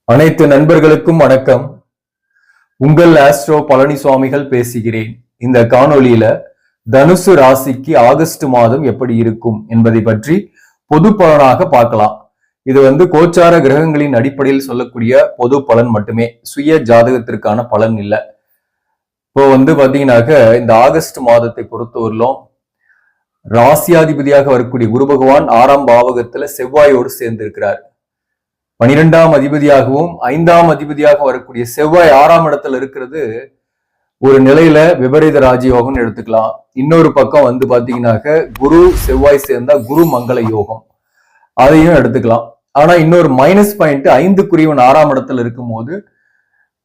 அனைத்து நண்பர்களுக்கும் வணக்கம். உங்கள் ஆஸ்ட்ரோ பழனிசுவாமிகள் பேசுகிறேன். இந்த காணொளியில தனுசு ராசிக்கு ஆகஸ்ட் மாதம் எப்படி இருக்கும் என்பதை பற்றி பொது பலனாக பார்க்கலாம். இது கோச்சார கிரகங்களின் அடிப்படையில் சொல்லக்கூடிய பொது பலன் மட்டுமே, சுய ஜாதகத்திற்கான பலன் இல்லை. இப்போ பாத்தீங்கன்னாக்க இந்த ஆகஸ்ட் மாதத்தை பொறுத்தவரையிலும் ராசியாதிபதியாக வரக்கூடிய குரு பகவான் 6ஆம் பாவகத்துல செவ்வாயோடு சேர்ந்து இருக்கிறார். 12ஆம் அதிபதியாகவும் 5ஆம் அதிபதியாக வரக்கூடிய செவ்வாய் 6ஆம் இடத்துல இருக்கிறது ஒரு நிலையில விபரீத ராஜயோகம்னு எடுத்துக்கலாம். இன்னொரு பக்கம் பாத்தீங்கன்னாக்க குரு செவ்வாய் சேர்ந்தா குரு மங்கள யோகம், அதையும் எடுத்துக்கலாம். ஆனா இன்னொரு மைனஸ் பாயிண்ட் 5 6ஆம் இடத்துல இருக்கும் போது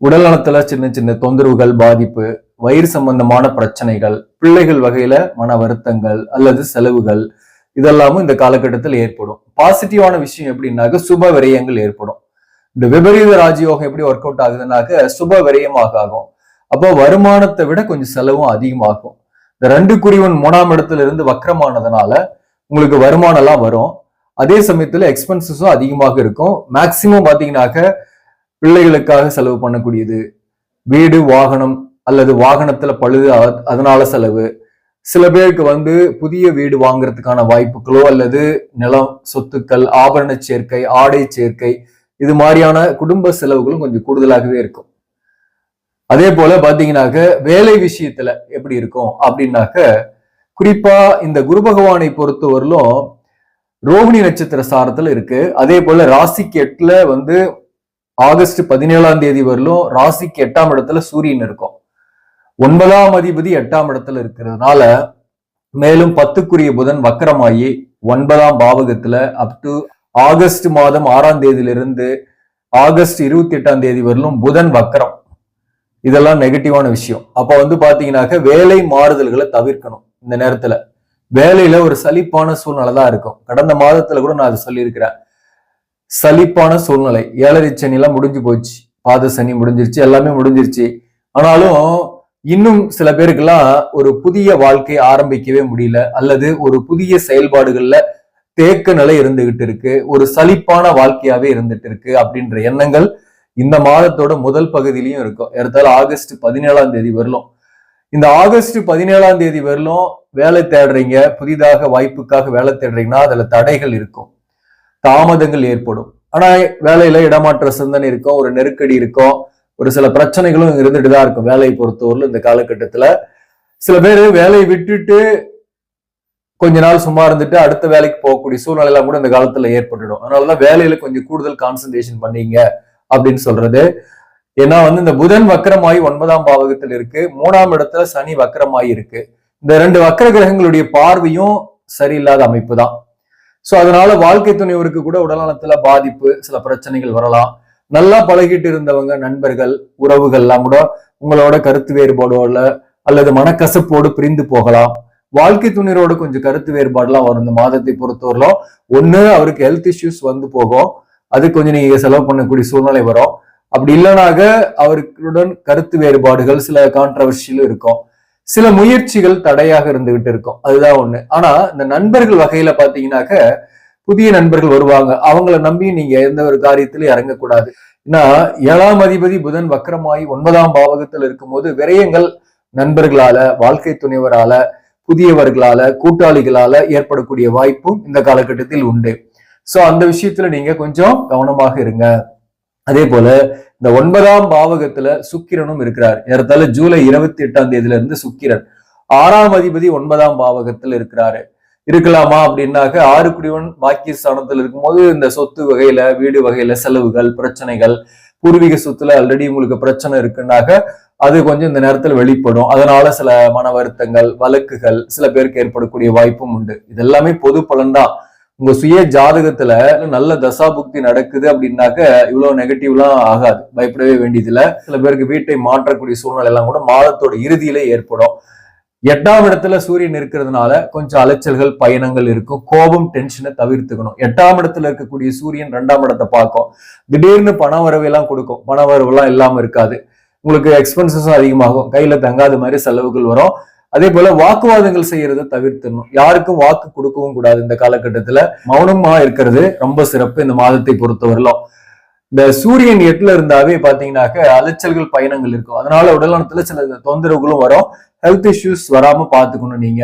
உடல் நலத்துல சின்ன சின்ன தொந்தரவுகள், பாதிப்பு, வயிறு சம்பந்தமான பிரச்சனைகள், பிள்ளைகள் வகையில மன வருத்தங்கள் அல்லது செலவுகள் இதெல்லாமும் இந்த காலகட்டத்தில் ஏற்படும். பாசிட்டிவான விஷயம் எப்படின்னாக்க சுப விரயங்கள் ஏற்படும். இந்த விபரீத ராஜயோகம் எப்படி ஒர்க் அவுட் ஆகுதுன்னாக்க சுப விரயமாக ஆகும். அப்போ வருமானத்தை விட கொஞ்சம் செலவும் அதிகமாகும். இந்த 2 இடத்துல இருந்து வக்கரமானதுனால உங்களுக்கு வருமானம் எல்லாம் வரும். அதே சமயத்துல எக்ஸ்பென்சஸும் அதிகமாக இருக்கும். மேக்சிமம் பாத்தீங்கன்னாக்க பிள்ளைகளுக்காக செலவு பண்ணக்கூடியது, வீடு வாகனம் அல்லது வாகனத்துல பழுது அதனால செலவு, சில பேருக்கு புதிய வீடு வாங்குறதுக்கான வாய்ப்புகளோ அல்லது நிலம், சொத்துக்கள், ஆபரண சேர்க்கை, ஆடை சேர்க்கை, இது மாதிரியான குடும்ப செலவுகளும் கொஞ்சம் கூடுதலாகவே இருக்கும். அதே போல பாத்தீங்கன்னாக்க வேலை விஷயத்துல எப்படி இருக்கும் அப்படின்னாக்க, குறிப்பா இந்த குரு பகவானை பொறுத்தவரையிலும் ரோகிணி நட்சத்திர சாரத்துல இருக்கு. அதே போல ராசிக்கு 8ல ஆகஸ்ட் 17ஆம் தேதி வரலும் ராசிக்கு 8ஆம் இடத்துல சூரியன் இருக்கும். 9ஆம் அதிபதி 8ஆம் இடத்துல இருக்கிறதுனால மேலும் 10க்குரிய புதன் வக்கரமாயி 9ஆம் பாவகத்துல அப் டு ஆகஸ்ட் மாதம் 6ஆம் தேதியிலிருந்து ஆகஸ்ட் 28ஆம் தேதி வரலும் புதன் வக்கரம். இதெல்லாம் நெகட்டிவான விஷயம். அப்ப பாத்தீங்கன்னாக்க வேலை மாறுதல்களை தவிர்க்கணும். இந்த நேரத்துல வேலையில ஒரு சலிப்பான சூழ்நிலை தான் இருக்கும். கடந்த மாதத்துல கூட நான் அதை சொல்லியிருக்கிறேன். சலிப்பான சூழ்நிலை, 7ரை சனி எல்லாம் முடிஞ்சு போச்சு, பாத சனி முடிஞ்சிருச்சு, எல்லாமே முடிஞ்சிருச்சு. ஆனாலும் இன்னும் சில பேருக்கெல்லாம் ஒரு புதிய வாழ்க்கை ஆரம்பிக்கவே முடியல, அல்லது ஒரு புதிய செயல்பாடுகள்ல தேக்க நிலை இருந்துகிட்டு இருக்கு, ஒரு சலிப்பான வாழ்க்கையாவே இருந்துட்டு இருக்கு அப்படின்ற எண்ணங்கள் இந்த மாதத்தோட முதல் பகுதியிலையும் இருக்கும். ஏறத்தாழ ஆகஸ்ட் 17ஆம் தேதி வரலும். இந்த ஆகஸ்ட் 17ஆம் தேதி வரலும் வேலை தேடுறீங்க, புதிதாக வாய்ப்புக்காக வேலை தேடுறீங்கன்னா அதுல தடைகள் இருக்கும், தாமதங்கள் ஏற்படும். ஆனா வேலையில இடமாற்ற சிந்தனை இருக்கும், ஒரு நெருக்கடி இருக்கும், ஒரு சில பிரச்சனைகளும் இருந்துட்டுதான் இருக்கும். வேலையை பொறுத்தவரையிலும் இந்த காலகட்டத்துல சில பேர் வேலையை விட்டுட்டு கொஞ்ச நாள் சும்மா இருந்துட்டு அடுத்த வேலைக்கு போகக்கூடிய சூழ்நிலை எல்லாம் கூட இந்த காலத்துல ஏற்பட்டுடும். அதனாலதான் வேலையில கொஞ்சம் கூடுதல் கான்சன்ட்ரேஷன் பண்ணீங்க அப்படின்னு சொல்றது. ஏன்னா இந்த புதன் வக்கரமாயி 9ஆம் பாவகத்தில் இருக்கு, 3ஆம் இடத்துல சனி வக்கரமாயி இருக்கு. இந்த 2 வக்கர கிரகங்களுடைய பார்வையும் சரியில்லாத அமைப்பு தான். சோ அதனால வாழ்க்கை துணைவருக்கு கூட உடல்நலத்துல பாதிப்பு, சில பிரச்சனைகள் வரலாம். நல்லா பழகிட்டு இருந்தவங்க, நண்பர்கள், உறவுகள் எல்லாம் கூட உங்களோட கருத்து வேறுபாடோட அல்லது மனக்கசப்போடு பிரிந்து போகலாம். வாழ்க்கை துணையரோட கொஞ்சம் கருத்து வேறுபாடுலாம் வரும் இந்த மாதத்தை பொறுத்தவரையிலும். ஒண்ணு அவருக்கு ஹெல்த் இஷ்யூஸ் போகும், அது கொஞ்சம் நீங்க செலவு பண்ணக்கூடிய சூழ்நிலை வரும். அப்படி இல்லைனாக அவருடன் கருத்து வேறுபாடுகள், சில கான்ட்ரவர்ஷியலும் இருக்கும், சில முயற்சிகள் தடையாக இருந்துகிட்டு இருக்கும். அதுதான் ஒண்ணு. ஆனா இந்த நண்பர்கள் வகையில பாத்தீங்கன்னாக்க புதிய நண்பர்கள் வருவாங்க, அவங்கள நம்பி நீங்க எந்த ஒரு காரியத்திலும் இறங்கக்கூடாது. ஏன்னா 7ஆம் அதிபதி புதன் வக்கரமாயி 9ஆம் பாவகத்தில் இருக்கும்போது விரயங்கள் நண்பர்களால, வாழ்க்கை துணைவரால, புதியவர்களால, கூட்டாளிகளால ஏற்படக்கூடிய வாய்ப்பும் இந்த காலகட்டத்தில் உண்டு. சோ அந்த விஷயத்துல நீங்க கொஞ்சம் கவனமாக இருங்க. அதே போல இந்த 9ஆம் பாவகத்துல சுக்கிரனும் இருக்கிறார். ஏறத்தாழ ஜூலை 28ஆம் தேதியில இருந்து சுக்கிரன் 6ஆம் அதிபதி 9ஆம் பாவகத்தில் இருக்கிறாரு. இருக்கலாமா அப்படின்னாக்க 6 பாக்கிய ஸ்தானத்துல இருக்கும்போது இந்த சொத்து வகையில, வீடு வகையில செலவுகள், பிரச்சனைகள், பூர்வீக சொத்துல ஆல்ரெடி உங்களுக்கு பிரச்சனை இருக்குன்னாக்க அது கொஞ்சம் இந்த நேரத்துல வெளிப்படும். அதனால சில மன வருத்தங்கள், வழக்குகள் சில பேருக்கு ஏற்படக்கூடிய வாய்ப்பும் உண்டு. இது எல்லாமே பொது பலன் தான். உங்க சுய ஜாதகத்துல நல்ல தசாபுக்தி நடக்குது அப்படின்னாக்க இவ்வளவு நெகட்டிவ்லாம் ஆகாது, பயப்படவே வேண்டியதில்லை. சில பேருக்கு வீட்டை மாற்றக்கூடிய சூழ்நிலை எல்லாம் கூட மாதத்தோட இறுதியில ஏற்படும். 8ஆம் இடத்துல சூரியன் இருக்கிறதுனால கொஞ்சம் அலைச்சல்கள், பயணங்கள் இருக்கும். கோபம், டென்ஷனை தவிர்த்துக்கணும். 8ஆம் இடத்துல இருக்கக்கூடிய சூரியன் 2ஆம் இடத்தை பார்க்கும். திடீர்னு பண வரவையெல்லாம் கொடுக்கும், பண வரவுலாம் இல்லாம இருக்காது. உங்களுக்கு எக்ஸ்பென்சஸும் அதிகமாகும், கையில தங்காத மாதிரி செலவுகள் வரும். அதே போல வாக்குவாதங்கள் செய்யறதை தவிர்த்துடணும். யாருக்கும் வாக்கு கொடுக்கவும் கூடாது. இந்த காலகட்டத்துல மௌனமா இருக்கிறது ரொம்ப சிறப்பு இந்த மாதத்தை பொறுத்தவரையிலும். இந்த சூரியன் 8ல இருந்தாவே பாத்தீங்கன்னாக்க அலைச்சல்கள் பயணங்கள் இருக்கும். அதனால உடல்நலத்துல சில தொந்தரவுகளும் வரும். ஹெல்த் இஷ்யூஸ் வராம பாத்துக்கணும் நீங்க.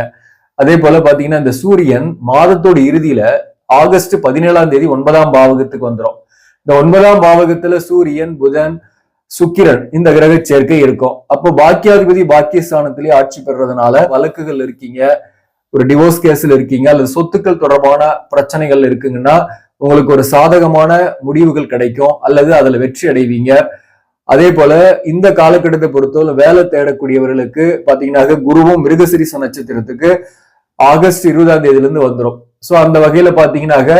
அதே போல பாத்தீங்கன்னா இந்த சூரியன் மாதத்தோட இறுதியில ஆகஸ்ட் 17ஆம் தேதி 9ஆம் பாவகத்துக்கு வந்துடும். இந்த 9ஆம் பாவகத்துல சூரியன், புதன், சுக்கிரன் இந்த கிரக சேர்க்கை இருக்கும். அப்போ பாக்கியாதிபதி பாக்கியஸ்தானத்திலேயே ஆட்சி பெறுறதுனால வழக்குகள் இருக்கீங்க, ஒரு டிவோர்ஸ் கேஸ்ல இருக்கீங்க, அல்லது சொத்துக்கள் தொடர்பான பிரச்சனைகள் இருக்குங்கன்னா உங்களுக்கு ஒரு சாதகமான முடிவுகள் கிடைக்கும், அல்லது அதுல வெற்றி அடைவீங்க. அதே போல இந்த காலகட்டத்தை பொறுத்தவரை வேலை தேடக்கூடியவர்களுக்கு பாத்தீங்கன்னா குருவும் மிருகசிரிச நட்சத்திரத்துக்கு ஆகஸ்ட் 20ஆம் தேதியில இருந்து வந்துடும். சோ அந்த வகையில பாத்தீங்கன்னாக்க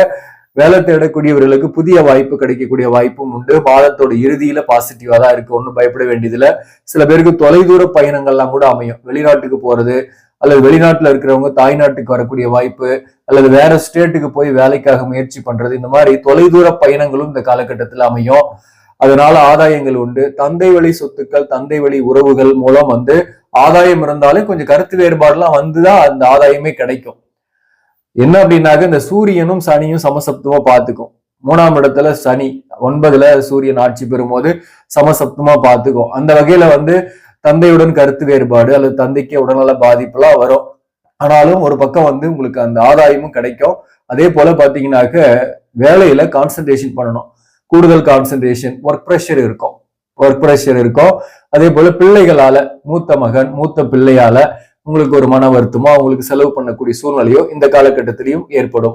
வேலை தேடக்கூடியவர்களுக்கு புதிய வாய்ப்பு கிடைக்கக்கூடிய வாய்ப்பும் உண்டு. மாதத்தோட இறுதியில பாசிட்டிவா தான் இருக்கு, ஒன்றும் பயப்பட வேண்டியதுல. சில பேருக்கு தொலைதூர பயணங்கள்லாம் கூட அமையும், வெளிநாட்டுக்கு போறது, அல்லது வெளிநாட்டுல இருக்கிறவங்க தாய்நாட்டுக்கு வரக்கூடிய வாய்ப்பு, அல்லது வேற ஸ்டேட்டுக்கு போய் வேலைக்காக முயற்சி பண்றது, இந்த மாதிரி தொலைதூர பயணங்களும் இந்த காலகட்டத்தில் அமையும். அதனால ஆதாயங்கள் உண்டு. தந்தை வழி சொத்துக்கள், தந்தை வழி உறவுகள் மூலம் ஆதாயம் இருந்தாலும் கொஞ்சம் கருத்து வேறுபாடுலாம் வந்துதான் அந்த ஆதாயமே கிடைக்கும். என்ன அப்படின்னாக்க இந்த சூரியனும் சனியும் சமசப்தமா பார்த்துக்கும். 3ஆம் இடத்துல சனி, 9ல சூரியன் ஆட்சி பெறும் போது சமசப்தமா பார்த்துக்கும். அந்த வகையில தந்தையுடன் கருத்து வேறுபாடு அல்லது தந்தைக்கு உடல்நல பாதிப்புலாம் வரும். ஆனாலும் ஒரு பக்கம் உங்களுக்கு அந்த ஆதாயமும் கிடைக்கும். அதே போல பாத்தீங்கன்னாக்க வேலையில கான்சென்ட்ரேஷன் பண்ணணும், கூடுதல் கான்சென்ட்ரேஷன், ஒர்க் ப்ரெஷர் இருக்கும். அதே போல பிள்ளைகளால, மூத்த மகன் மூத்த பிள்ளையால உங்களுக்கு ஒரு மன வருத்தமோ அவங்களுக்கு செலவு பண்ணக்கூடிய சூழ்நிலையோ இந்த காலகட்டத்திலையும் ஏற்படும்.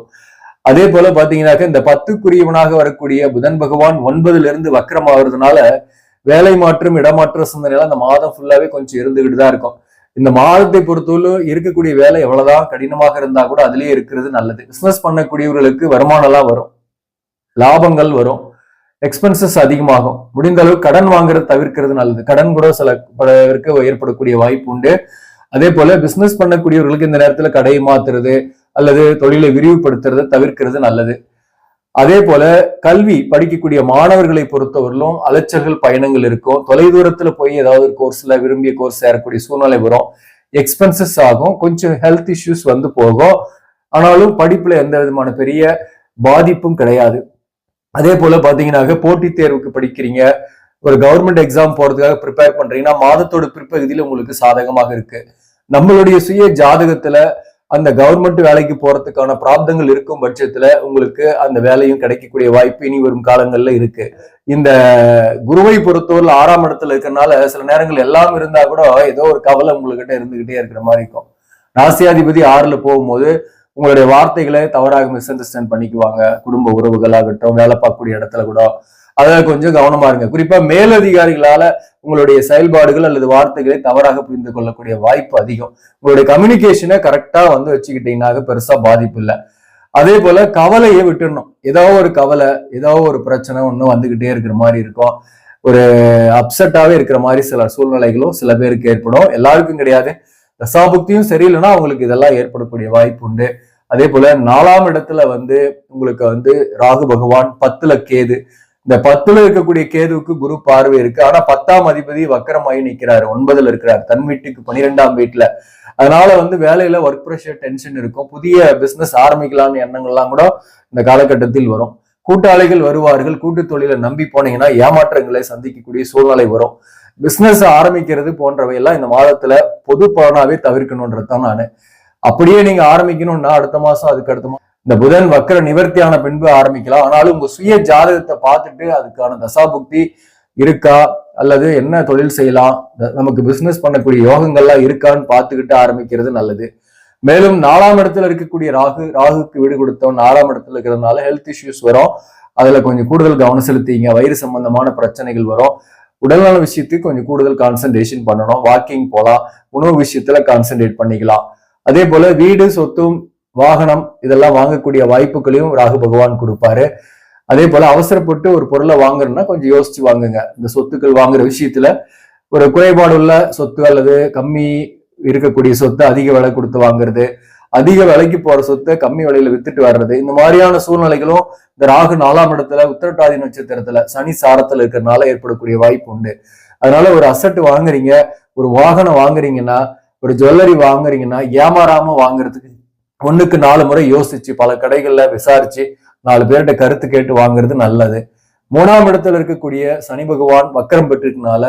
அதே போல பாத்தீங்கன்னாக்க இந்த 10க்குரியவனாக வரக்கூடிய புதன் பகவான் 9ல இருந்து வக்ரம் ஆகுறதுனால வேலை மாற்றம், இடமாற்ற சிந்தனைலாம் இந்த மாதம் ஃபுல்லாவே கொஞ்சம் இருந்துகிட்டு தான் இருக்கும். இந்த மாதத்தை பொறுத்தவரை இருக்கக்கூடிய வேலை எவ்வளவுதான் கடினமாக இருந்தா கூட அதுலயே இருக்கிறது நல்லது. பிசினஸ் பண்ணக்கூடியவர்களுக்கு வருமானம்லாம் வரும், லாபங்கள் வரும், எக்ஸ்பென்சஸ் அதிகமாகும். முடிந்த அளவு கடன் வாங்குறது தவிர்க்கிறது நல்லது. கடன் கூட சில பேருக்கு ஏற்படக்கூடிய வாய்ப்பு உண்டு. அதே போல பிசினஸ் பண்ணக்கூடியவர்களுக்கு இந்த நேரத்துல கடையை மாத்துறது அல்லது தொழிலை விரிவுபடுத்துறதை தவிர்க்கிறது நல்லது. அதே போல கல்வி படிக்கக்கூடிய மாணவர்களை பொறுத்தவரையிலும் அலைச்சல்கள் பயணங்கள் இருக்கும். தொலைதூரத்துல போய் ஏதாவது ஒரு கோர்ஸ்ல விரும்பிய கோர்ஸ் சேரக்கூடிய சூழ்நிலை வரும், எக்ஸ்பென்சஸ் ஆகும், கொஞ்சம் ஹெல்த் இஷ்யூஸ் போகும். ஆனாலும் படிப்புல எந்த விதமான பெரிய பாதிப்பும் கிடையாது. அதே போல பாத்தீங்கன்னாக்க போட்டித் தேர்வுக்கு படிக்கிறீங்க, ஒரு கவர்மெண்ட் எக்ஸாம் போறதுக்காக ப்ரிப்பேர் பண்றீங்கன்னா மாதத்தோட பிற்பகுதியில உங்களுக்கு சாதகமாக இருக்கு. நம்மளுடைய சுய ஜாதகத்துல அந்த கவர்மெண்ட் வேலைக்கு போறதுக்கான பிராப்தங்கள் இருக்கும் பட்சத்துல உங்களுக்கு அந்த வேலையும் கிடைக்கக்கூடிய வாய்ப்பு இனி வரும் காலங்கள்ல இருக்கு. இந்த குருவை பொறுத்தவரை 6ஆம் இடத்துல இருக்கிறதுனால சில நேரங்கள் எல்லாம் இருந்தா கூட ஏதோ ஒரு கவலை உங்ககிட்ட இருந்துகிட்டே இருக்கிற மாதிரி இருக்கும். ராசியாதிபதி 6ல போகும்போது உங்களுடைய வார்த்தைகளை தவறாக மிஸ் அண்டர்ஸ்டாண்ட் பண்ணிக்குவாங்க. குடும்ப உறவுகளாகட்டும், வேலை பார்க்கக்கூடிய இடத்துல கூட அதுல கொஞ்சம் கவனமா இருங்க. குறிப்பா மேலதிகாரிகளால உங்களுடைய செயல்பாடுகள் அல்லது வார்த்தைகளை தவறாக புரிந்து கொள்ளக்கூடிய வாய்ப்பு அதிகம். உங்களுடைய கம்யூனிகேஷனை கரெக்டா வச்சுக்கிட்டீங்கன்னாக்க பெருசா பாதிப்பு இல்லை. அதே போல கவலையை விட்டுடணும். ஏதோ ஒரு கவலை, ஏதோ ஒரு பிரச்சனை ஒன்றும் வந்துகிட்டே இருக்கிற மாதிரி இருக்கும், ஒரு அப்செட்டாவே இருக்கிற மாதிரி சில சூழ்நிலைகளும் சில பேருக்கு ஏற்படும். எல்லாருக்கும் கிடையாது. தசாபுக்தியும் சரியில்லைன்னா அவங்களுக்கு இதெல்லாம் ஏற்படக்கூடிய வாய்ப்பு உண்டு. அதே போல 4ஆம் இடத்துல உங்களுக்கு ராகு பகவான், 10ல கேது. இந்த 10ல இருக்கக்கூடிய கேதுவுக்கு குரு பார்வை இருக்கு. ஆனா 10ஆம் அதிபதி வக்கரமாயி நிக்கிறாரு, 9ல இருக்கிறார், தன் வீட்டுக்கு 12ஆம் வீட்டுல. அதனால வேலையில ஒர்க் ப்ரெஷர், டென்ஷன் இருக்கும். புதிய பிசினஸ் ஆரம்பிக்கலாம்னு எண்ணங்கள்லாம் கூட இந்த காலகட்டத்தில் வரும். கூட்டாளிகள் வருவார்கள். கூட்டு தொழிலை நம்பி போனீங்கன்னா ஏமாற்றங்களை சந்திக்கக்கூடிய சூழ்நிலை வரும். பிசினஸ் ஆரம்பிக்கிறது போன்றவை எல்லாம் இந்த மாதத்துல பொது பலனாவே தவிர்க்கணும்ன்றதுதான் நானு. அப்படியே நீங்க ஆரம்பிக்கணும்னா அடுத்த மாசம், அதுக்கு அடுத்த மாசம் இந்த புதன் வக்கர நிவர்த்தியான பின்பு ஆரம்பிக்கலாம். ஆனாலும் உங்க சுய ஜாதகத்தை பார்த்துட்டு அதுக்கான தசாபுக்தி இருக்கா, அல்லது என்ன தொழில் செய்யலாம், நமக்கு பிசினஸ் பண்ணக்கூடிய யோகங்கள்லாம் இருக்கான்னு பார்த்துக்கிட்டு ஆரம்பிக்கிறது நல்லது. மேலும் 4ஆம் இடத்துல இருக்கக்கூடிய ராகுக்கு வீடு கொடுத்தோம் 4ஆம் இடத்துல இருக்கிறதுனால ஹெல்த் இஷ்யூஸ் வரும். அதுல கொஞ்சம் கூடுதல் கவனம் செலுத்திங்க. வயிறு சம்பந்தமான பிரச்சனைகள் வரும். உடல்நல விஷயத்துக்கு கொஞ்சம் கூடுதல் கான்சன்ட்ரேஷன் பண்ணணும். வாக்கிங் போகலாம், உணவு விஷயத்துல கான்சென்ட்ரேட் பண்ணிக்கலாம். அதே போல வீடு, சொத்தும், வாகனம் இதெல்லாம் வாங்கக்கூடிய வாய்ப்புகளையும் ராகு பகவான் கொடுப்பாரு. அதே போல அவசரப்பட்டு ஒரு பொருளை வாங்குறதுன்னா கொஞ்சம் யோசிச்சு வாங்குங்க. இந்த சொத்துக்கள் வாங்குற விஷயத்துல ஒரு குறைபாடு உள்ள சொத்து அல்லது கம்மி இருக்கக்கூடிய சொத்தை அதிக விலை கொடுத்து வாங்குறது, அதிக விலைக்கு போற சொத்தை கம்மி விலையில வித்துட்டு வர்றது, இந்த மாதிரியான சூழ்நிலைகளும் இந்த ராகு 4ஆம் இடத்துல உத்திரட்டாதி நட்சத்திரத்துல சனி சாரத்துல இருக்கிறதுனால ஏற்படக்கூடிய வாய்ப்பு உண்டு. அதனால ஒரு அசட் வாங்குறீங்க, ஒரு வாகனம் வாங்குறீங்கன்னா, ஒரு ஜுவல்லரி வாங்குறீங்கன்னா ஏமாறாம வாங்குறதுக்கு 1க்கு 4 முறை யோசிச்சு பல கடைகள்ல விசாரிச்சு 4 பேர்கிட்ட கருத்து கேட்டு வாங்குறது நல்லது. 3ஆம் இடத்துல இருக்கக்கூடிய சனி பகவான் வக்கரம் பெற்றிருக்கனால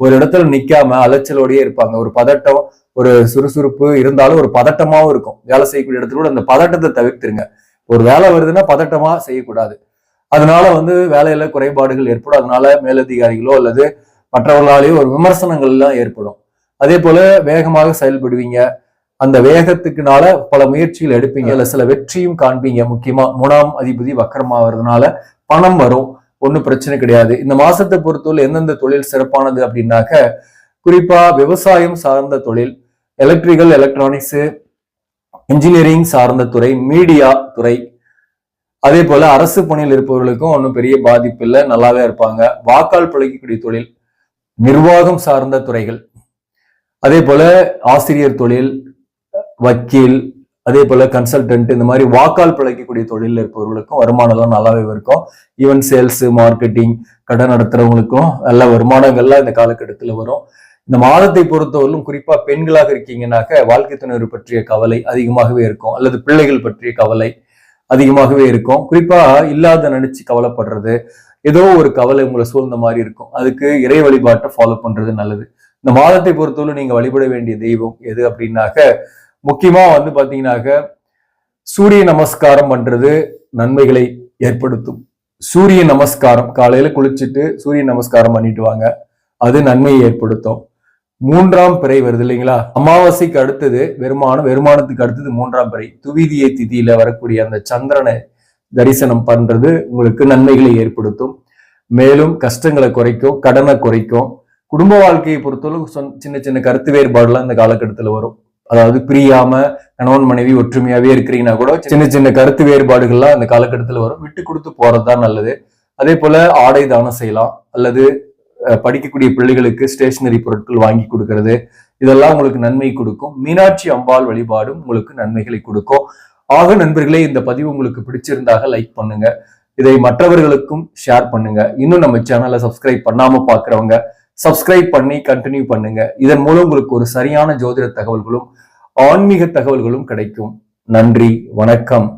ஒரு இடத்துல நிக்காம அலைச்சலோடயே இருப்பாங்க. ஒரு பதட்டம், ஒரு சுறுசுறுப்பு இருந்தாலும் ஒரு பதட்டமாவும் இருக்கும். வேலை செய்யக்கூடிய இடத்துல கூட அந்த பதட்டத்தை தவிர்த்துருங்க. ஒரு வேலை வருதுன்னா பதட்டமா செய்யக்கூடாது. அதனால வேலையில குறைபாடுகள் ஏற்படும். அதனால மேலதிகாரிகளோ அல்லது மற்றவர்களாலேயோ ஒரு விமர்சனங்கள் எல்லாம் ஏற்படும். அதே போல வேகமாக செயல்படுவீங்க. அந்த வேகத்துக்குனால பல முயற்சிகள் எடுப்பீங்க, இல்ல சில வெற்றியும் காண்பீங்க. முக்கியமா 3ஆம் அதிபதி வக்கரமாகிறதுனால பணம் வரும், ஒன்றும் பிரச்சனை கிடையாது. இந்த மாசத்தை பொறுத்தவரை எந்தெந்த தொழில் சிறப்பானது அப்படின்னாக்க, குறிப்பா விவசாயம் சார்ந்த தொழில், எலக்ட்ரிக்கல், எலக்ட்ரானிக்ஸ், இன்ஜினியரிங் சார்ந்த துறை, மீடியா துறை, அதே போல அரசு பணியில் இருப்பவர்களுக்கும் ஒன்றும் பெரிய பாதிப்பு இல்லை, நல்லாவே இருப்பாங்க. வாக்கால் பிழைக்கக்கூடிய தொழில், நிர்வாகம் சார்ந்த துறைகள், அதே போல ஆசிரியர் தொழில், வக்கீல், அதே போல கன்சல்டன்ட், இந்த மாதிரி வாக்கால் பிழைக்கக்கூடிய தொழில் இருப்பவர்களுக்கும் வருமானம் எல்லாம் நல்லாவே இருக்கும். ஈவன் சேல்ஸ், மார்க்கெட்டிங், கடை நடத்துறவங்களுக்கும் நல்ல வருமானங்கள்லாம் இந்த காலகட்டத்தில் வரும். இந்த மாதத்தை பொறுத்தவரையிலும் குறிப்பா பெண்களாக இருக்கீங்கன்னாக்க வாழ்க்கை துணை பற்றிய கவலை அதிகமாகவே இருக்கும், அல்லது பிள்ளைகள் பற்றிய கவலை அதிகமாகவே இருக்கும். குறிப்பா இல்லாத நினைச்சு கவலைப்படுறது, ஏதோ ஒரு கவலை உங்களை சூழ்ந்த மாதிரி இருக்கும். அதுக்கு இறை வழிபாட்டை ஃபாலோ பண்றது நல்லது. இந்த மாதத்தை பொறுத்தவரை நீங்க வழிபட வேண்டிய தெய்வம் எது அப்படின்னாக்க, முக்கியமா பாத்தீங்கன்னாக்க சூரிய நமஸ்காரம் பண்றது நன்மைகளை ஏற்படுத்தும். சூரிய நமஸ்காரம் காலையில குளிச்சுட்டு சூரிய நமஸ்காரம் பண்ணிட்டு வாங்க, அது நன்மையை ஏற்படுத்தும். 3ஆம் பிறை வருது இல்லைங்களா, அமாவாசைக்கு அடுத்தது வருமானத்துக்கு அடுத்தது 3ஆம் பிறை, துவிதியை திதியில வரக்கூடிய அந்த சந்திரனை தரிசனம் பண்றது உங்களுக்கு நன்மைகளை ஏற்படுத்தும். மேலும் கஷ்டங்களை குறைக்கும், கடனை குறைக்கும். குடும்ப வாழ்க்கையை பொறுத்தவரை சின்ன சின்ன கருத்து வேறுபாடுலாம் இந்த காலகட்டத்துல வரும். அதாவது பிரியாம கணவன் மனைவி ஒற்றுமையாவே இருக்கிறீங்கன்னா கூட சின்ன சின்ன கருத்து வேறுபாடுகள்லாம் இந்த காலகட்டத்துல வரும். விட்டு கொடுத்து போறதுதான் நல்லது. அதே போல ஆடை தானம் செய்யலாம், அல்லது படிக்கக்கூடிய பிள்ளைகளுக்கு ஸ்டேஷனரி பொருட்கள் வாங்கி கொடுக்கறது, இதெல்லாம் உங்களுக்கு நன்மை கொடுக்கும். மீனாட்சி அம்பாள் வழிபாடும் உங்களுக்கு நன்மைகளை கொடுக்கும். ஆக நண்பர்களே, இந்த பதிவு உங்களுக்கு பிடிச்சிருந்தாக லைக் பண்ணுங்க, இதை மற்றவர்களுக்கும் ஷேர் பண்ணுங்க. இன்னும் நம்ம சேனலை சப்ஸ்கிரைப் பண்ணாம பாக்குறவங்க சப்ஸ்கிரைப் பண்ணி கண்டினியூ பண்ணுங்க. இதன் மூலம் உங்களுக்கு ஒரு சரியான ஜோதிட தகவல்களும் ஆன்மீக தகவல்களும் கிடைக்கும். நன்றி, வணக்கம்.